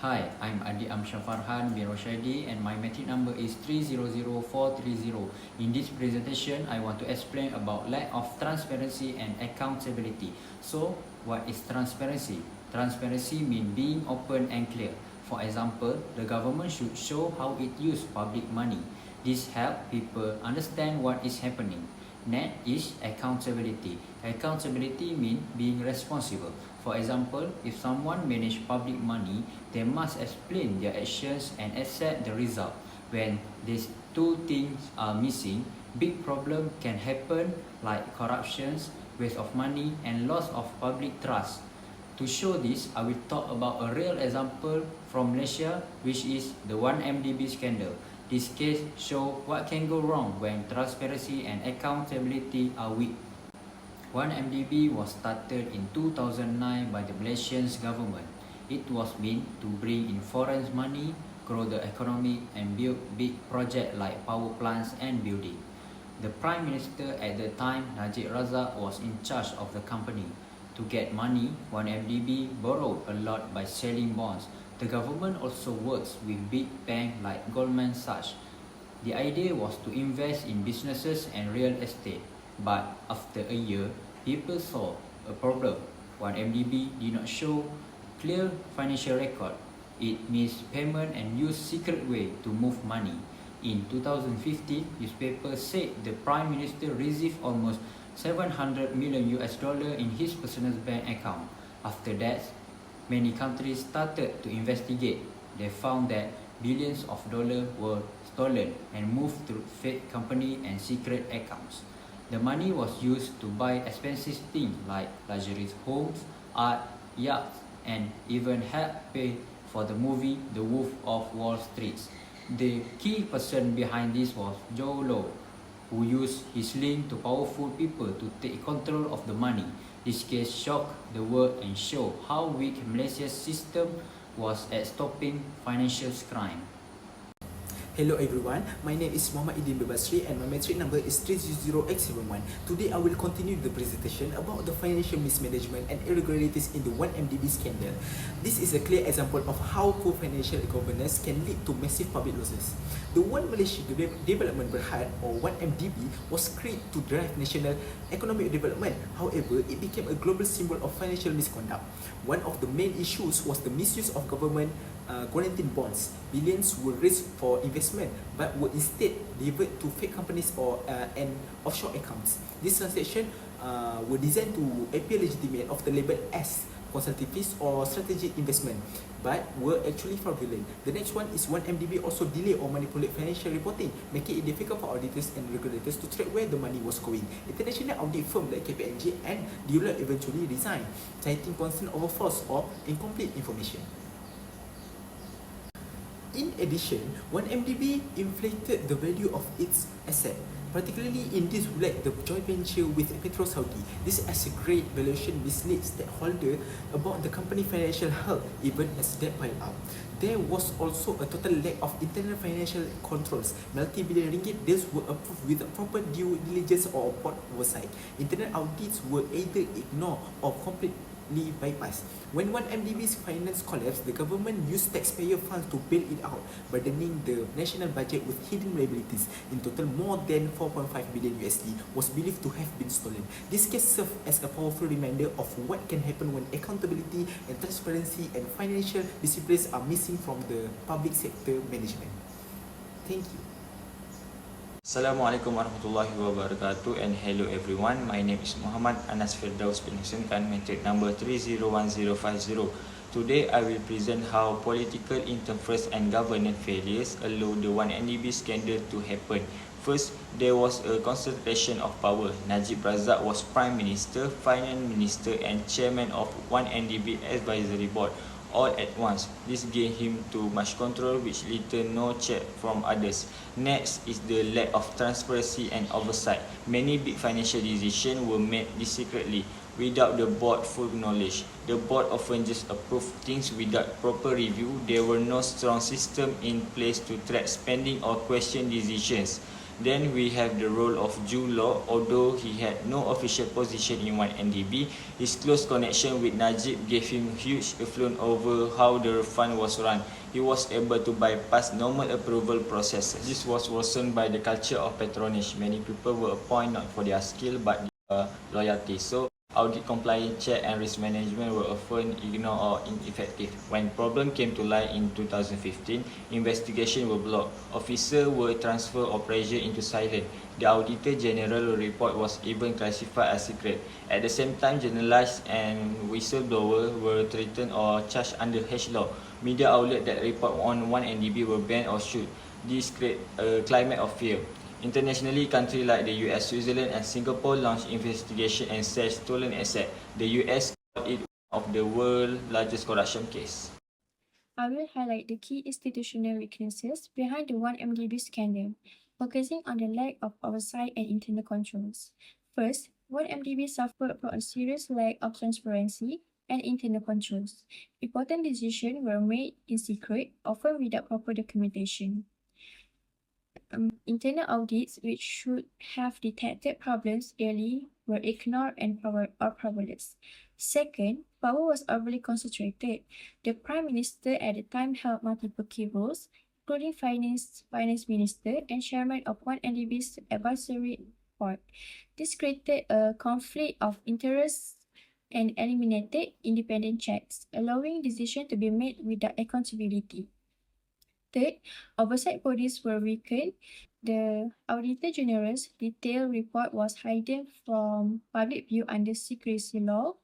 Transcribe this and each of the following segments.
Hi, I'm Adi Amshafarhan bin Roshadi and my metric number is 300430. In this presentation, I want to explain about lack of transparency and accountability. So, what is transparency? Transparency means being open and clear. For example, the government should show how it uses public money. This helps people understand what is happening. Next is accountability. Accountability means being responsible. For example, if someone manages public money, they must explain their actions and accept the result. When these two things are missing, big problems can happen like corruptions, waste of money, and loss of public trust. To show this, I will talk about a real example from Malaysia, which is the 1MDB scandal. This case shows what can go wrong when transparency and accountability are weak. 1MDB was started in 2009 by the Malaysian government. It was meant to bring in foreign money, grow the economy, and build big projects like power plants and building. The Prime Minister at the time, Najib Razak, was in charge of the company. To get money, 1MDB borrowed a lot by selling bonds. The government also works with big banks like Goldman Sachs. The idea was to invest in businesses and real estate. But after a year, people saw a problem. 1MDB did not show clear financial record. It missed payment and used secret way to move money. In 2015, newspapers said the Prime Minister received almost $700 million in his personal bank account. After that, many countries started to investigate. They found that billions of dollars were stolen and moved through fake company and secret accounts. The money was used to buy expensive things like luxurious homes, art, yachts, and even help pay for the movie The Wolf of Wall Street. The key person behind this was Joe Low, who used his link to powerful people to take control of the money. This case shocked the world and showed how weak Malaysia's system was at stopping financial crime. Hello everyone, my name is Muhammad Idin Bebasri and my metric number is 300X71. Today I will continue the presentation about the financial mismanagement and irregularities in the 1MDB scandal. This is a clear example of how poor financial governance can lead to massive public losses. The One Malaysia Development Berhad or 1MDB was created to drive national economic development. However, it became a global symbol of financial misconduct. One of the main issues was the misuse of government guaranteed bonds. Billions were raised for investment but were instead delivered to fake companies and offshore accounts. These transactions were designed to appear legitimate, often labeled as consulting fees or strategic investment, but were actually fraudulent. The next one is 1MDB also delay or manipulate financial reporting, making it difficult for auditors and regulators to track where the money was going. International audit firms like KPMG and Deloitte eventually resigned, citing concern over false or incomplete information. In addition, 1MDB inflated the value of its asset, particularly in this like the joint venture with Petro Saudi. This as a great valuation misleads stakeholders about the company financial health even as debt pile up. There was also a total lack of internal financial controls. Multi-billion ringgit deals were approved without proper due diligence or board oversight. Internal audits were either ignored or completely bypassed. When 1MDB's finance collapsed, the government used taxpayer funds to bail it out, burdening the national budget with hidden liabilities. In total, more than 4.5 billion USD was believed to have been stolen. This case served as a powerful reminder of what can happen when accountability and transparency and financial disciplines are missing from the public sector management. Thank you. Assalamualaikum warahmatullahi wabarakatuh and hello everyone. My name is Muhammad Anas Firdaus bin Hasan, metric number 301050. Today I will present how political interference and governance failures allowed the 1MDB scandal to happen. First, there was a concentration of power. Najib Razak was Prime Minister, Finance Minister and Chairman of 1MDB Advisory Board all at once. This gave him too much control, which led to no check from others. Next is the lack of transparency and oversight. Many big financial decisions were made secretly, without the board full knowledge. The board often just approved things without proper review. There were no strong system in place to track spending or question decisions. Then we have the role of Ju Law. Although he had no official position in YNDB, his close connection with Najib gave him huge influence over how the fund was run. He was able to bypass normal approval processes. This was worsened by the culture of patronage. Many people were appointed not for their skill but their loyalty. So audit, compliance check and risk management were often ignored or ineffective. When problem came to light in 2015, investigation were blocked. Officers were transferred or pressured into silence. The Auditor General report was even classified as secret. At the same time, journalists and whistleblowers were threatened or charged under H law. Media outlets that report on 1NDB were banned or sued. This created a climate of fear. Internationally, countries like the US, Switzerland and Singapore launched investigation and searched stolen assets. The US called it one of the world's largest corruption cases. I will highlight the key institutional weaknesses behind the 1MDB scandal, focusing on the lack of oversight and internal controls. First, 1MDB suffered from a serious lack of transparency and internal controls. Important decisions were made in secret, often without proper documentation. Internal audits, which should have detected problems early, were ignored or powerless. Second, power was overly concentrated. The Prime Minister at the time held multiple key roles, including Finance Minister and Chairman of 1NDB's advisory board. This created a conflict of interest and eliminated independent checks, allowing decisions to be made without accountability. Third, oversight bodies were weakened. The Auditor General's detailed report was hidden from public view under secrecy law.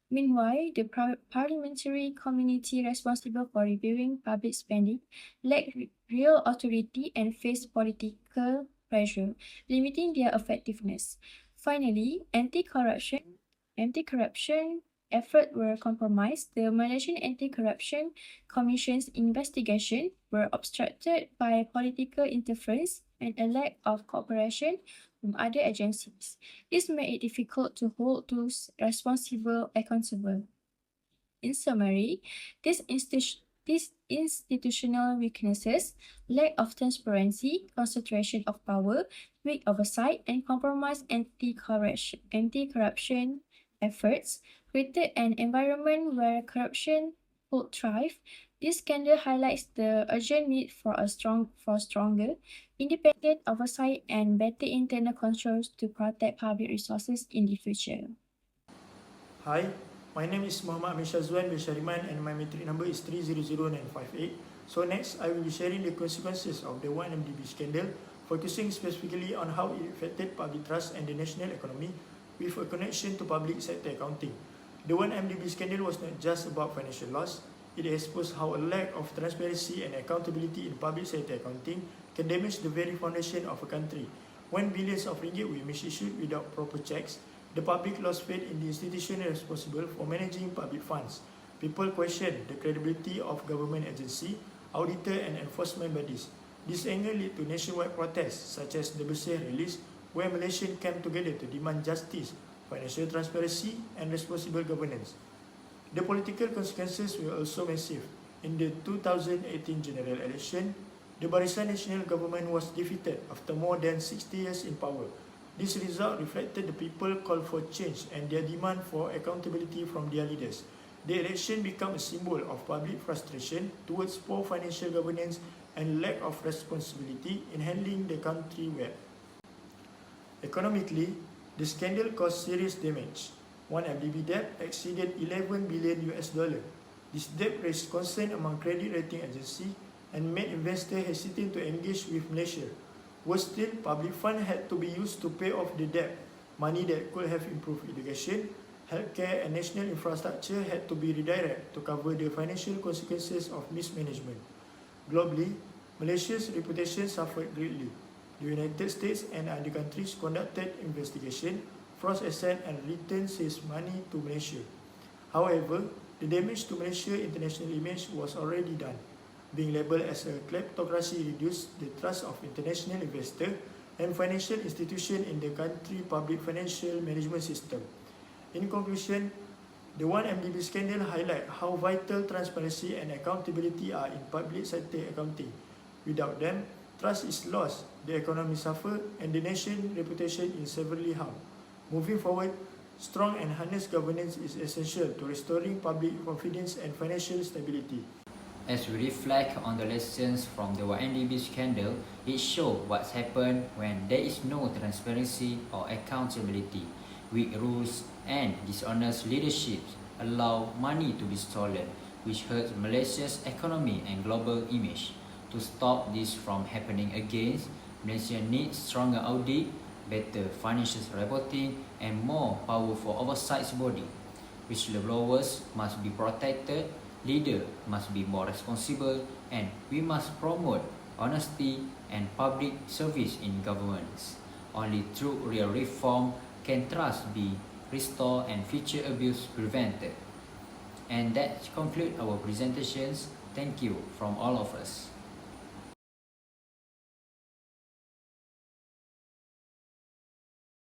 Meanwhile, the parliamentary committee responsible for reviewing public spending lacked real authority and faced political pressure, limiting their effectiveness. Finally, anti-corruption efforts were compromised. The Malaysian Anti-Corruption Commission's investigation were obstructed by political interference and a lack of cooperation from other agencies. This made it difficult to hold those responsible accountable. In summary, these institutional weaknesses, lack of transparency, concentration of power, weak oversight, and compromised anti-corruption efforts created an environment where corruption could thrive. This scandal highlights the urgent need for stronger, independent oversight and better internal controls to protect public resources in the future. Hi, my name is Muhammad Amin Shazwan bin Shariman and my metric number is 300958. So next, I will be sharing the consequences of the 1MDB scandal, focusing specifically on how it affected public trust and the national economy with a connection to public sector accounting. The 1MDB scandal was not just about financial loss. It exposed how a lack of transparency and accountability in public sector accounting can damage the very foundation of a country. When billions of ringgit were misissued without proper checks, the public lost faith in the institution responsible for managing public funds. People questioned the credibility of government agency, auditor and enforcement bodies. This anger led to nationwide protests such as the Bersih release, where Malaysians came together to demand justice, financial transparency and responsible governance. The political consequences were also massive. In the 2018 general election, the Barisan Nasional government was defeated after more than 60 years in power. This result reflected the people call for change and their demand for accountability from their leaders. The election became a symbol of public frustration towards poor financial governance and lack of responsibility in handling the country well. Economically, the scandal caused serious damage. 1MDB debt exceeded $11 billion. This debt raised concern among credit rating agencies and made investors hesitant to engage with Malaysia. Worse still, public funds had to be used to pay off the debt. Money that could have improved education, healthcare and national infrastructure had to be redirected to cover the financial consequences of mismanagement. Globally, Malaysia's reputation suffered greatly. The United States and other countries conducted investigation, froze assets and returned seized money to Malaysia. However, the damage to Malaysia's international image was already done. Being labelled as a kleptocracy reduced the trust of international investors and financial institutions in the country's public financial management system. In conclusion, the 1MDB scandal highlights how vital transparency and accountability are in public sector accounting. Without them, trust is lost, the economy suffers, and the nation's reputation is severely harmed. Moving forward, strong and harnessed governance is essential to restoring public confidence and financial stability. As we reflect on the lessons from the YNDB scandal, it shows what's happened when there is no transparency or accountability. Weak rules and dishonest leadership allow money to be stolen, which hurts Malaysia's economy and global image. To stop this from happening again, Malaysia needs stronger audit, better financial reporting, and more powerful oversight body. Whistleblowers must be protected, leaders must be more responsible, and we must promote honesty and public service in governments. Only through real reform can trust be restored and future abuse prevented. And that concludes our presentations. Thank you from all of us.